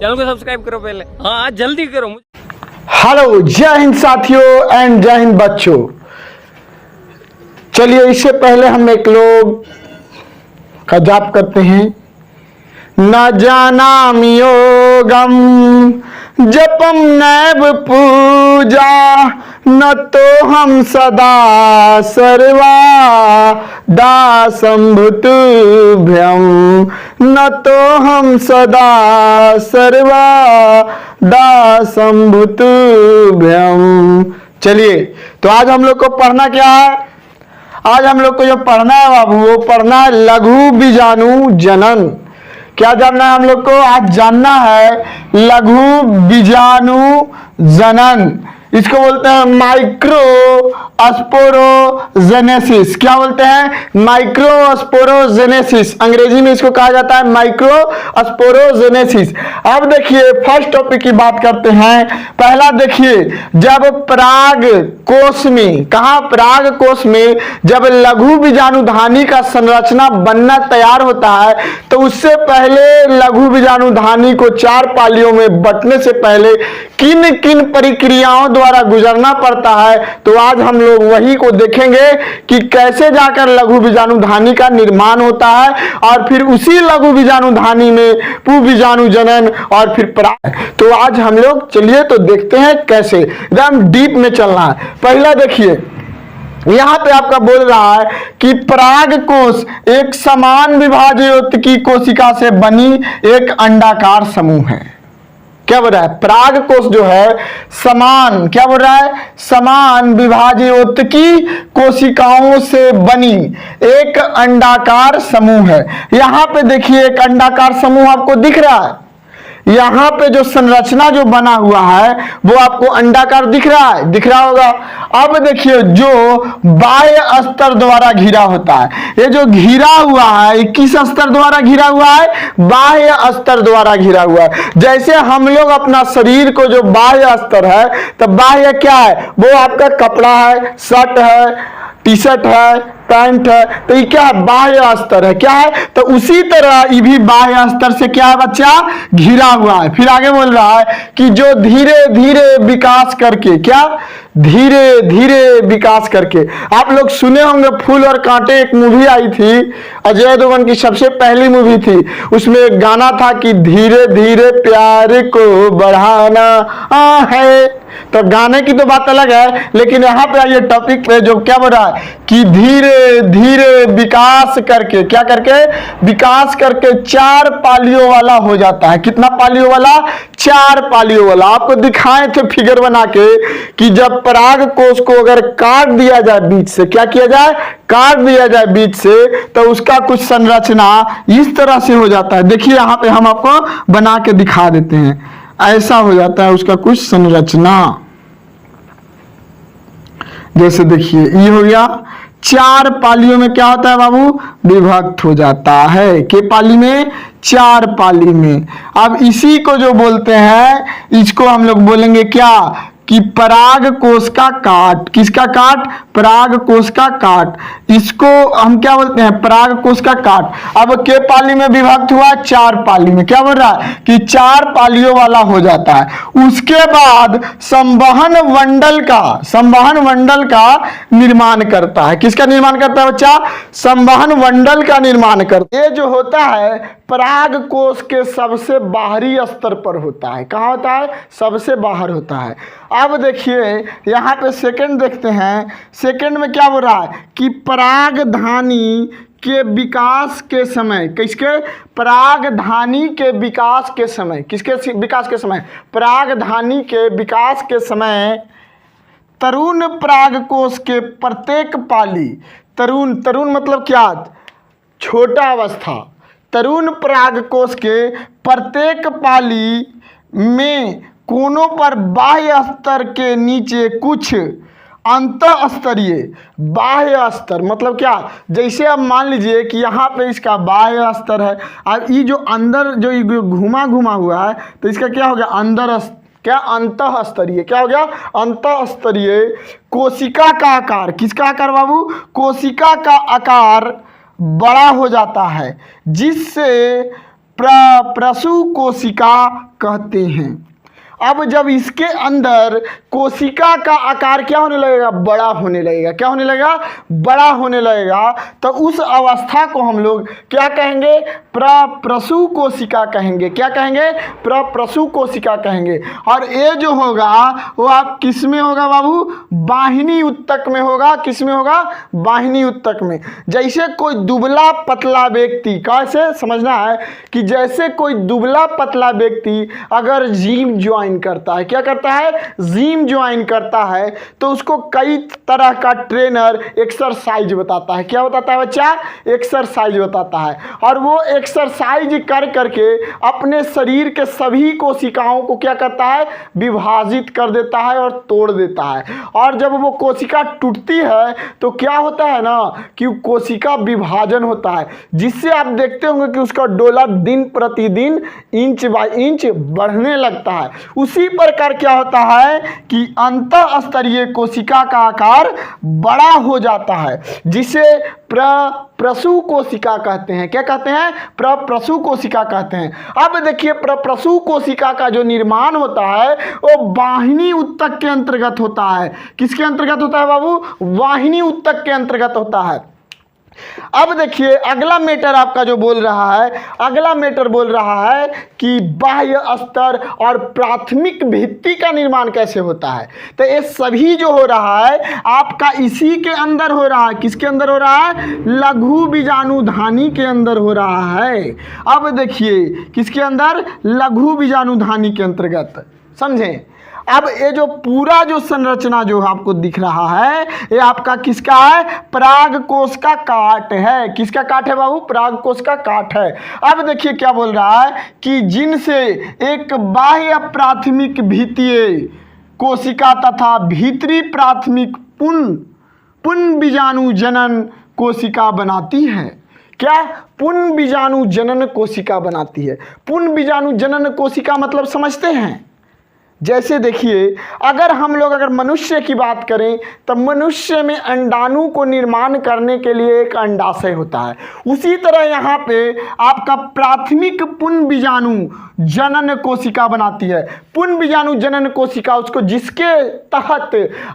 Channel को subscribe करो पहले, हाँ जल्दी करो। हेलो, जय हिंद साथियों एंड जय हिंद बच्चों। चलिए, इससे पहले हम एक लोग का जाप करते हैं। न जानामि योगम जपम नैव पूजा, न तो हम सदा सर्वा दासंभुतुभ्यं, न तो हम सदा सर्वा दासंभुतुभ्यं। चलिए, तो आज हम लोग को पढ़ना क्या है? आज हम लोग को जो पढ़ना है बाबू, वो पढ़ना है लघु बीजाणु जनन। क्या जानना है हम लोग को? आज जानना है लघु बीजाणु जनन। इसको बोलते हैं माइक्रोस्पोरोजेनेसिस। क्या बोलते हैं? माइक्रोस्पोरोजेनेसिस। अंग्रेजी में इसको कहा जाता है माइक्रोस्पोरोजेनेसिस। अब देखिए, फर्स्ट टॉपिक की बात करते हैं। पहला देखिए, जब पराग कोश में, कहा पराग कोश में जब लघु बीजाणुधानी का संरचना बनना तैयार होता है, तो उससे पहले लघु बीजाणुधानी को 4 पालियों में बंटने से पहले किन किन प्रक्रियाओं द्वारा गुजरना पड़ता है, तो आज हम लोग वही को देखेंगे कि कैसे जाकर लघु बीजाणुधानी का निर्माण होता है, और फिर उसी लघु बीजाणुधानी में पुबीजाणु जनन और फिर पराग। तो आज हम लोग चलिए तो देखते हैं कैसे, एकदम डीप में चलना है। पहला देखिए, यहां पे आपका बोल रहा है कि पराग कोश एक समान विभाज्य की कोशिका से बनी एक अंडाकार समूह है। क्या बोल रहा है? पराग कोश जो है समान, क्या बोल रहा है? समान विभाज्य की कोशिकाओं से बनी एक अंडाकार समूह है। यहां पे देखिए, एक अंडाकार समूह आपको दिख रहा है। यहां पे जो संरचना जो बना हुआ है वो आपको अंडाकार दिख रहा है, दिख रहा होगा। अब देखिए, जो बाह्य अस्तर द्वारा घिरा होता है, ये जो घिरा हुआ है किस अस्तर द्वारा घिरा हुआ है? बाह्य अस्तर द्वारा घिरा हुआ है। जैसे हम लोग अपना शरीर को जो बाह्य अस्तर है, तो बाह्य क्या है? वो आपका कपड़ा है, शर्ट है, टी शर्ट है, पैंट है, तो ये क्या है? बाह्य अस्तर है। क्या है? तो उसी तरह ये भी बाह्य अस्तर से क्या है बच्चा? घिरा हुआ है। फिर आगे बोल रहा है कि जो धीरे धीरे विकास करके, क्या धीरे धीरे विकास करके, आप लोग सुने होंगे फूल और कांटे, एक मूवी आई थी, अजय देवगन की सबसे पहली मूवी थी। उसमें एक गाना था कि धीरे धीरे प्यार को बढ़ाना है। तो गाने की तो बात अलग है, लेकिन यहाँ पे आइए टॉपिक पे, जो क्या बोल रहा है कि धीरे धीरे विकास करके, क्या करके? विकास करके 4 पालियों वाला हो जाता है। कितना पालियों वाला? 4 पालियों वाला। आपको दिखाए थे फिगर बना के कि जब पराग कोश को अगर काट दिया जाए बीच से, क्या किया जाए? काट दिया जाए बीच से, तो उसका कुछ संरचना इस तरह से हो जाता है। देखिए, यहाँ पे हम आपको बना के दिखा देते हैं। ऐसा हो जाता है उसका कुछ संरचना। जैसे देखिए, ये हो गया। 4 पालियों में क्या होता है बाबू? विभक्त हो जाता है। के पाली में? 4 पाली में। अब इसी को जो बोलते हैं, इसको हम लोग बोलेंगे क्या? कि पराग कोश का काट। किसका काट? पराग कोश का काट। इसको हम क्या बोलते हैं? पराग कोश का काट। अब के पाली में विभक्त हुआ? 4 पाली में। क्या बोल रहा है कि 4 पालियों वाला हो जाता है। उसके बाद संवहन मंडल का निर्माण करता है। किसका निर्माण करता है बच्चा? संवहन मंडल का निर्माण करता है। ये जो होता है पराग कोश के सबसे बाहरी स्तर पर होता है। कहाँ होता है? सबसे बाहर होता है। अब देखिए, यहाँ पे सेकंड देखते हैं। सेकंड में क्या बोल रहा है कि परागधानी के विकास के समय, किसके? परागधानी के विकास के समय। किसके विकास के समय? परागधानी के विकास के समय तरुण परागकोश के प्रत्येक पाली, तरुण मतलब क्या? छोटा अवस्था। तरुण परागकोश के प्रत्येक पाली में कोनों पर बाह्य स्तर के नीचे कुछ अंतःस्तरीय, बाह्य स्तर मतलब क्या? जैसे अब मान लीजिए कि यहाँ पे इसका बाह्य स्तर है, और ये जो अंदर जो घुमा हुआ है, तो इसका क्या हो गया? अंदर क्या? अंतःस्तरीय। क्या हो गया? अंतःस्तरीय कोशिका का आकार। किसका आकार बाबू? कोशिका का आकार बड़ा हो जाता है, जिससे प्रसु कोशिका कहते हैं। अब जब इसके अंदर कोशिका का आकार क्या होने लगेगा, बड़ा होने लगेगा। क्या होने लगेगा, बड़ा होने लगेगा। तो उस अवस्था को हम लोग क्या कहेंगे, प्रसु कोशिका कहेंगे। क्या कहेंगे, प्रसु कोशिका कहेंगे। और ये जो होगा वो आप किस में होगा बाबू, वाहिनी उत्तक में होगा। किस में होगा, वाहिनी उत्तक में। जैसे कोई दुबला पतला व्यक्ति, कैसे समझना है कि जैसे कोई दुबला पतला व्यक्ति अगर जिम ज्वाइन करता है, क्या करता है, जिम ज्वाइन करता है, तो उसको कई तरह का ट्रेनर एक्सरसाइज बताता है। क्या बताता है बच्चा, एक्सरसाइज बताता है। और वो एक्सरसाइज कर करके अपने शरीर के सभी कोशिकाओं को क्या करता है, विभाजित कर देता है और तोड़ देता है। और जब वो कोशिका टूटती है तो क्या होता है ना कि कोशिका विभाजन होता है, जिससे आप देखते होंगे कि उसका डोला दिन प्रतिदिन इंच बाय इंच बढ़ने लगता है। उसी प्रकार क्या होता है कि अंतः स्तरीय कोशिका का आकार बड़ा हो जाता है, जिसे प्रसु कोशिका कहते हैं। क्या कहते हैं, प्रसु कोशिका कहते हैं। अब देखिए प्रसु कोशिका का जो निर्माण होता है वो वाहिनी उत्तक के अंतर्गत होता है। किसके अंतर्गत होता है बाबू, वाहिनी उत्तक के अंतर्गत होता है। अब देखिए अगला मैटर आपका जो बोल रहा है, अगला मैटर बोल रहा है कि बाह्य स्तर और प्राथमिक भित्ति का निर्माण कैसे होता है। तो ये सभी जो हो रहा है आपका इसी के अंदर हो रहा है। किसके अंदर हो रहा है, लघु बीजाणुधानी के अंदर हो रहा है। अब देखिए किसके अंदर, लघु बीजाणुधानी के अंतर्गत, समझें। अब ये जो पूरा जो संरचना जो आपको दिख रहा है ये आपका किसका है, पराग कोश का काट है। किसका काट है बाबू, पराग कोश का काट है। अब देखिए क्या बोल रहा है कि जिनसे एक बाह्य प्राथमिक भित्तीय कोशिका तथा भीतरी प्राथमिक पुन बीजाणु जनन कोशिका बनाती है। क्या, पुन बीजाणु जनन कोशिका बनाती है। पुन बीजाणु जनन कोशिका मतलब समझते हैं, जैसे देखिए अगर हम लोग अगर मनुष्य की बात करें तो मनुष्य में अंडाणु को निर्माण करने के लिए एक अंडाशय होता है। उसी तरह यहाँ पे आपका प्राथमिक पुन बीजाणु जनन कोशिका बनाती है। पुन बीजाणु जनन कोशिका उसको जिसके तहत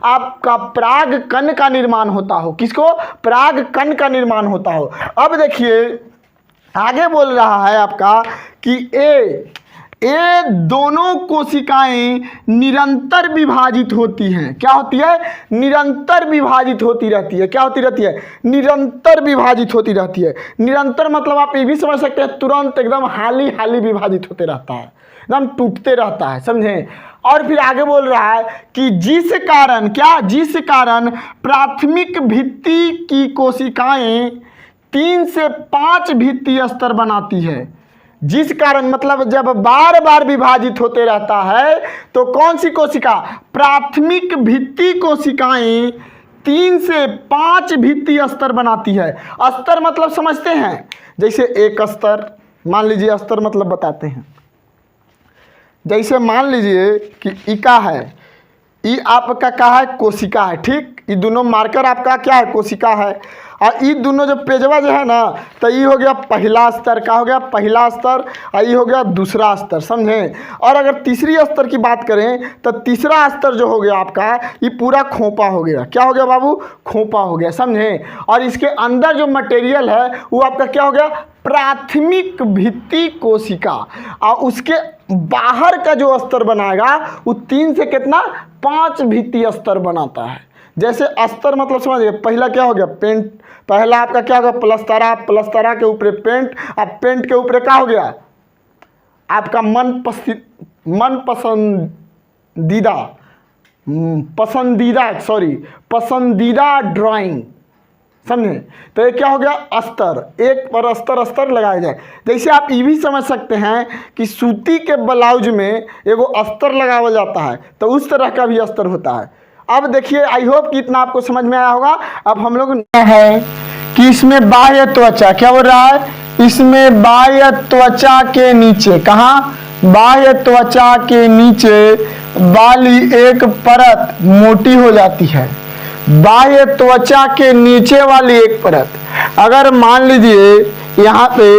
आपका पराग कण का निर्माण होता हो। किसको, पराग कण का निर्माण होता हो। अब देखिए आगे बोल रहा है आपका कि ये दोनों कोशिकाएं निरंतर विभाजित होती हैं। क्या होती है, निरंतर विभाजित होती रहती है। क्या होती रहती है, निरंतर विभाजित होती रहती है। निरंतर मतलब आप ये भी समझ सकते हैं तुरंत एकदम हाली हाली विभाजित होते रहता है, एकदम टूटते रहता है, समझें। और फिर आगे बोल रहा है कि जिस कारण, क्या, जिस कारण प्राथमिक भित्ति की कोशिकाएं 3 से 5 भित्तीय स्तर बनाती है। जिस कारण मतलब जब बार बार विभाजित होते रहता है तो कौन सी कोशिका, प्राथमिक भित्ति कोशिकाएं 3 से 5 भित्तीय स्तर बनाती है। स्तर मतलब समझते हैं, जैसे एक स्तर, मान लीजिए स्तर मतलब बताते हैं। जैसे मान लीजिए कि इका है, ये आपका क्या है, कोशिका है। ठीक, ये दोनों मार्कर आपका क्या है, कोशिका है। और ये दोनों जो पेजवा जो है ना, तो ये हो गया पहला स्तर। का हो गया, पहला स्तर। और ये हो गया दूसरा स्तर, समझें। और अगर तीसरी स्तर की बात करें तो तीसरा स्तर जो हो गया आपका, ये पूरा खोपा हो गया। क्या हो गया बाबू, खोपा हो गया, समझें। और इसके अंदर जो मटेरियल है वो आपका क्या हो गया, प्राथमिक भित्ति कोशिका। और उसके बाहर का जो स्तर बनाएगा वो 3 से कितना, 5 भित्तीय स्तर बनाता है। जैसे अस्तर मतलब समझिए, पहला क्या हो गया, पेंट। पहला आपका क्या होगा, प्लस्तरा। प्लस्तरा के ऊपर पेंट। अब पेंट के ऊपर क्या हो गया, आपका पसंदीदा ड्राइंग, समझे। तो ये क्या हो गया, अस्तर। एक पर अस्तर लगाया जाए। जैसे आप ये भी समझ सकते हैं कि सूती के ब्लाउज में एगो अस्तर लगाया जाता है, तो उस तरह का भी अस्तर होता है। अब देखिए, आई होप कि इतना आपको समझ में आया होगा। अब हम लोग है कि इसमें बाह्य त्वचा, क्या हो रहा है, इसमें बाह्य त्वचा के नीचे, कहाँ, बाह्य त्वचा के नीचे वाली एक परत मोटी हो जाती है। बाह्य त्वचा के नीचे वाली एक परत, अगर मान लीजिए यहाँ पे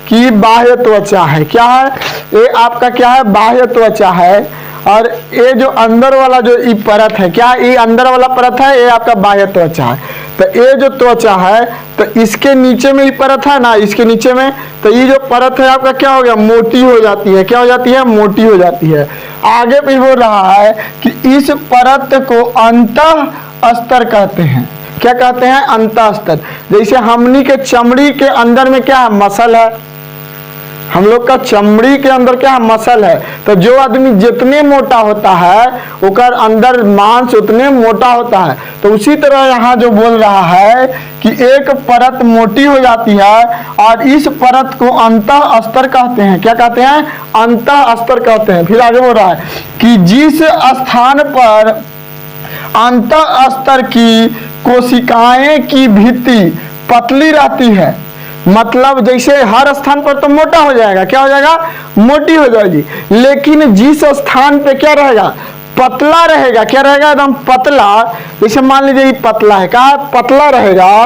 कि बाह्य त्वचा है। क्या है ये आपका, क्या है, बाह्य त्वचा है। और ये जो अंदर वाला जो ये परत है, क्या ये अंदर वाला परत है, ये आपका बाह्य त्वचा है। तो ये जो त्वचा है तो इसके नीचे में ये परत है ना, इसके नीचे में, तो ये जो परत है आपका क्या हो गया, मोटी हो जाती है। क्या हो जाती है, मोटी हो जाती है। आगे भी बोल रहा है कि इस परत को अंतः अस्तर कहते हैं। क्या कहते हैं, अंतः अस्तर। जैसे हमनी के चमड़ी के अंदर में क्या है, मसल है। हम लोग का चमड़ी के अंदर क्या है, मसल है। तो जो आदमी जितने मोटा होता है उकर अंदर मांस उतने मोटा होता है। तो उसी तरह यहाँ जो बोल रहा है कि एक परत मोटी हो जाती है और इस परत को अंतः अस्तर कहते हैं। क्या कहते हैं, अंतः अस्तर कहते हैं। फिर आगे बोल रहा है कि जिस स्थान पर अंतः अस्तर की कोशिकाएं की भित्ति पतली रहती है, मतलब जैसे हर स्थान पर तो मोटा हो जाएगा, क्या हो जाएगा, मोटी हो जाएगी, लेकिन जिस स्थान पे क्या रहेगा, पतला रहेगा। क्या रहेगा, एकदम पतला। जैसे मान लीजिए ये पतला है, क्या पतला रहेगा,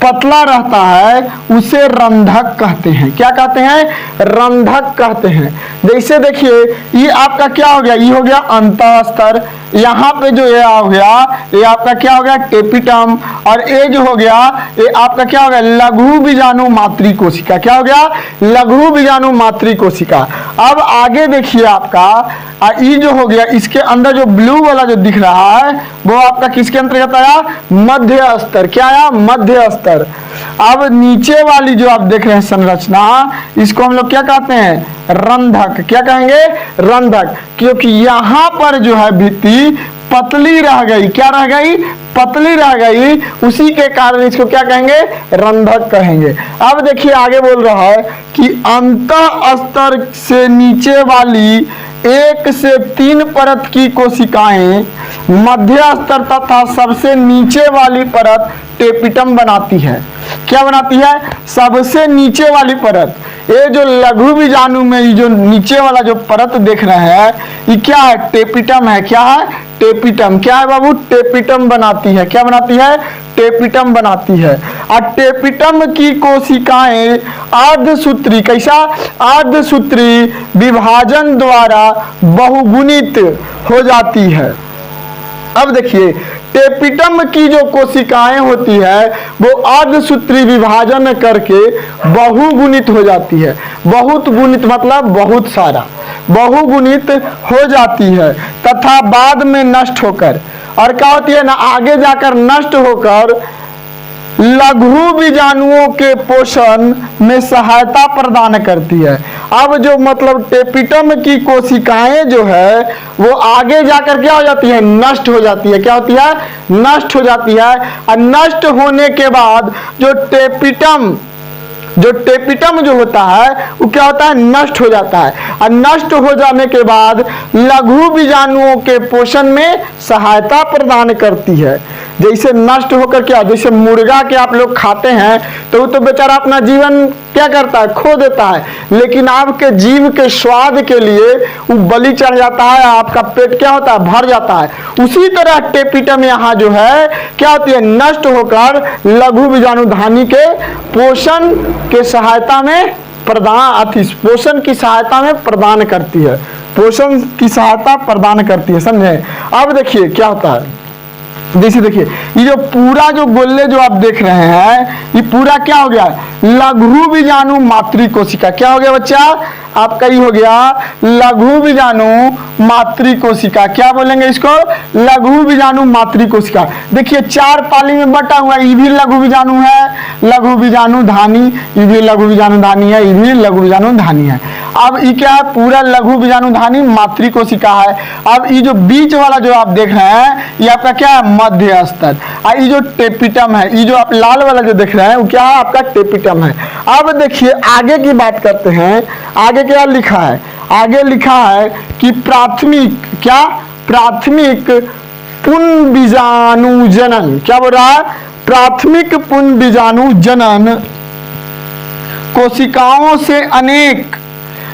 पतला रहता है, उसे रंधक कहते हैं। क्या कहते हैं, रंधक कहते हैं। जैसे देखिए ये आपका क्या हो गया, ये हो गया अंतः स्तर। यहाँ पे जो ये हो गया, ये आपका क्या हो गया, टेपिटम। और ये जो हो गया, ये आपका क्या हो गया, लघु बीजाणु मातृ कोशिका। क्या हो गया, लघु बीजाणु मातृ कोशिका। अब आगे देखिए आपका ये जो हो गया, इसके अंदर जो ब्लू वाला जो दिख रहा है वो आपका किसके अंतर्गत आया, मध्य स्तर। क्या आया, मध्य स्तर। अब नीचे वाली जो आप देख रहे हैं संरचना, इसको हम लोग क्या कहते हैं, रंधक। क्या कहेंगे, रंधक। क्योंकि यहाँ पर जो है भित्ति पतली रह गई। क्या रह गई, पतली रह गई, उसी के कारण इसको क्या कहेंगे, रंधक कहेंगे। अब देखिए आगे बोल रहा है कि अंतः स्तर से नीचे वाली 1 से 3 परत की कोशिकाएं मध्य स्तर तथा सबसे नीचे वाली परत टेपिटम बनाती है। क्या बनाती है, सबसे नीचे वाली परत। ये जो लघु बीजाणु में ये जो नीचे वाला जो परत देख रहे हैं, ये क्या है, टेपिटम है। क्या है, टेपिटम। क्या है बाबू, टेपिटम बनाती है। क्या बनाती है, टेपिटम बनाती है। और टेपिटम की कोशिकाएं अर्धसूत्री, कैसा, अर्धसूत्री विभाजन द्वारा बहुगुणित हो जाती है। अब देखिए टेपिटम की जो कोशिकाएं होती है वो अर्धसूत्री विभाजन करके बहुगुणित हो जाती है। बहुत गुणित मतलब बहुत सारा, बहुगुणित हो जाती है तथा बाद में नष्ट होकर, और क्या होती है ना, आगे जाकर नष्ट होकर लघु बीजाणुओं के पोषण में सहायता प्रदान करती है। अब जो मतलब टेपिटम की कोशिकाएं जो है वो आगे जाकर क्या हो जाती है, नष्ट हो जाती है। क्या होती है, नष्ट हो जाती है। और नष्ट होने के बाद जो टेपिटम जो होता है वो क्या होता है, नष्ट हो जाता है। और नष्ट हो जाने के बाद लघु बीजाणुओं के पोषण में सहायता प्रदान करती है। जैसे नष्ट होकर क्या, जैसे मुर्गा के आप लोग खाते हैं तो वो तो बेचारा अपना जीवन क्या करता है, खो देता है, लेकिन आपके जीव के स्वाद के लिए वो बलि चढ़ जाता है, आपका पेट क्या होता है, भर जाता है। उसी तरह टेपिटम यहाँ जो है क्या होती है, नष्ट होकर लघु बीजाणुधानी के पोषण के सहायता में पोषण की सहायता में प्रदान करती है, पोषण की सहायता प्रदान करती है, समझे। अब देखिए क्या होता है, जैसे देखिए ये जो पूरा जो गोले जो आप देख रहे हैं ये पूरा क्या हो गया, लघु बीजाणु मातृ कोशिका। क्या हो गया बच्चा, आपका ये हो गया लघु बीजाणु मातृ कोशिका। क्या बोलेंगे इसको, लघु बीजाणु मातृ कोशिका। देखिए 4 पाली में बटा हुआ है, ये भी लघु बीजाणु है, लघु बीजाणु धानी, ये भी लघु बीजाणु धानी है, ये भी लघु बीजाणु धानी है। अब ये क्या है, पूरा लघु बीजाणु धानी मातृ कोशिका है। अब ये जो बीच वाला जो आप देख रहे हैं ये आपका क्या है, मध्य स्तर। और ये जो टेपिटम है, ये जो आप लाल वाला जो देख रहे हैं वो क्या है, आपका टेपिटम है। अब देखिए आगे की बात करते हैं, आगे क्या लिखा है, आगे लिखा है कि प्राथमिक, क्या, प्राथमिक पुंज बीजाणु जनन। क्या बोल रहा है, प्राथमिक पुंज बीजाणु जनन कोशिकाओं से अनेक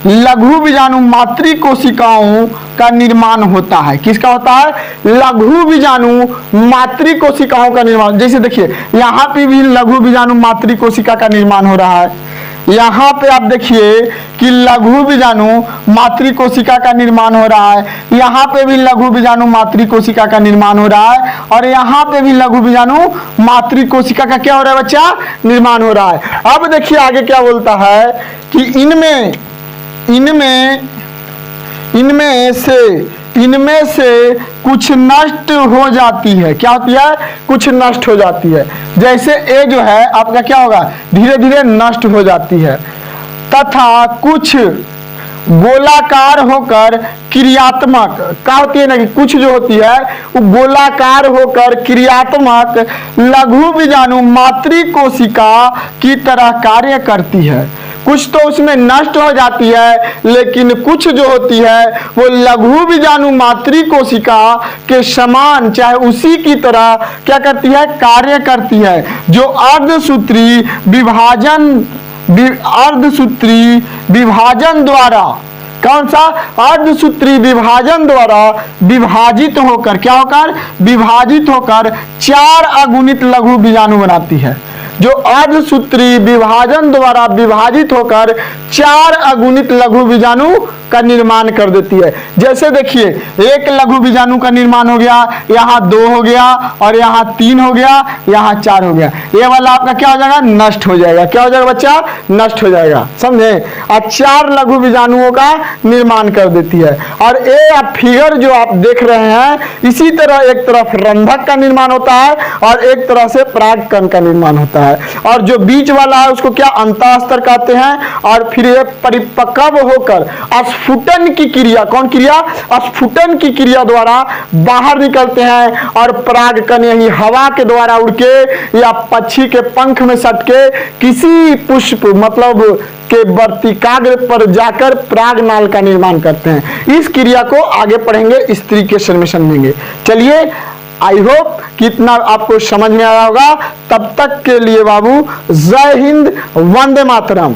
लघु बीजाणु मातृ कोशिकाओं का निर्माण होता है। किसका होता है, लघु बीजाणु मातृ कोशिकाओं का निर्माण। जैसे देखिए यहाँ पे भी लघु बीजाणु मातृ कोशिका का निर्माण हो रहा है, यहाँ पे आप देखिए कि लघु बीजाणु मातृ कोशिका का निर्माण हो रहा है, यहाँ पे भी लघु बीजाणु मातृ कोशिका का निर्माण हो रहा है, और यहाँ पे भी लघु बीजाणु मातृ कोशिका का क्या हो रहा है बच्चा, निर्माण हो रहा है। अब देखिए आगे क्या बोलता है कि इनमें से कुछ नष्ट हो जाती है। क्या होती है? कुछ नष्ट हो जाती है। जैसे ए जो है आपका क्या होगा, धीरे धीरे नष्ट हो जाती है, तथा कुछ गोलाकार होकर क्रियात्मक, क्या होती है ना कि कुछ जो होती है वो गोलाकार होकर क्रियात्मक लघु बीजाणु मातृ कोशिका की तरह कार्य करती है। कुछ तो उसमें नष्ट हो जाती है, लेकिन कुछ जो होती है वो लघु बीजाणु मातृ कोशिका के समान, चाहे उसी की तरह क्या करती है, कार्य करती है, जो अर्धसूत्री विभाजन द्वारा, कौन सा, अर्धसूत्री विभाजन द्वारा विभाजित होकर, क्या होकर, विभाजित होकर 4 अगुणित लघु बीजाणु बनाती है। जो अर्धसूत्री विभाजन द्वारा विभाजित होकर 4 अगुणित लघु बीजाणु का निर्माण कर देती है। जैसे देखिए एक लघु बीजाणु का निर्माण हो गया, यहाँ 2 हो गया, और यहाँ 3 हो गया, यहाँ 4 हो गया, ये वाला आपका क्या हो जाएगा, नष्ट हो जाएगा। क्या हो जाएगा बच्चा, नष्ट हो जाएगा, समझे। और 4 लघु बीजाणुओं का निर्माण कर देती है। और ये आप फिगर जो आप देख रहे हैं, इसी तरह एक तरफ रंध्रक का निर्माण होता है और एक तरह से परागकण का निर्माण होता है, और जो बीच वाला है उसको क्या, अंतःस्तर कहते हैं। और फिर ये परिपक्व होकर स्फुटन की क्रिया, कौन क्रिया, स्फुटन की क्रिया द्वारा बाहर निकलते हैं, और परागकण यही हवा के द्वारा उड़ के या पक्षी के पंख में सट के किसी पुष्प मतलब के वर्तिकाग्र पर जाकर परागनाल का निर्माण करते हैं। इस क्रिया को आगे पढ़ेंगे, स्त्री के शरण में समझेंगे। चलिए, आई होप कि इतना आपको समझ में आया होगा। तब तक के लिए बाबू जय हिंद, वंदे मातरम।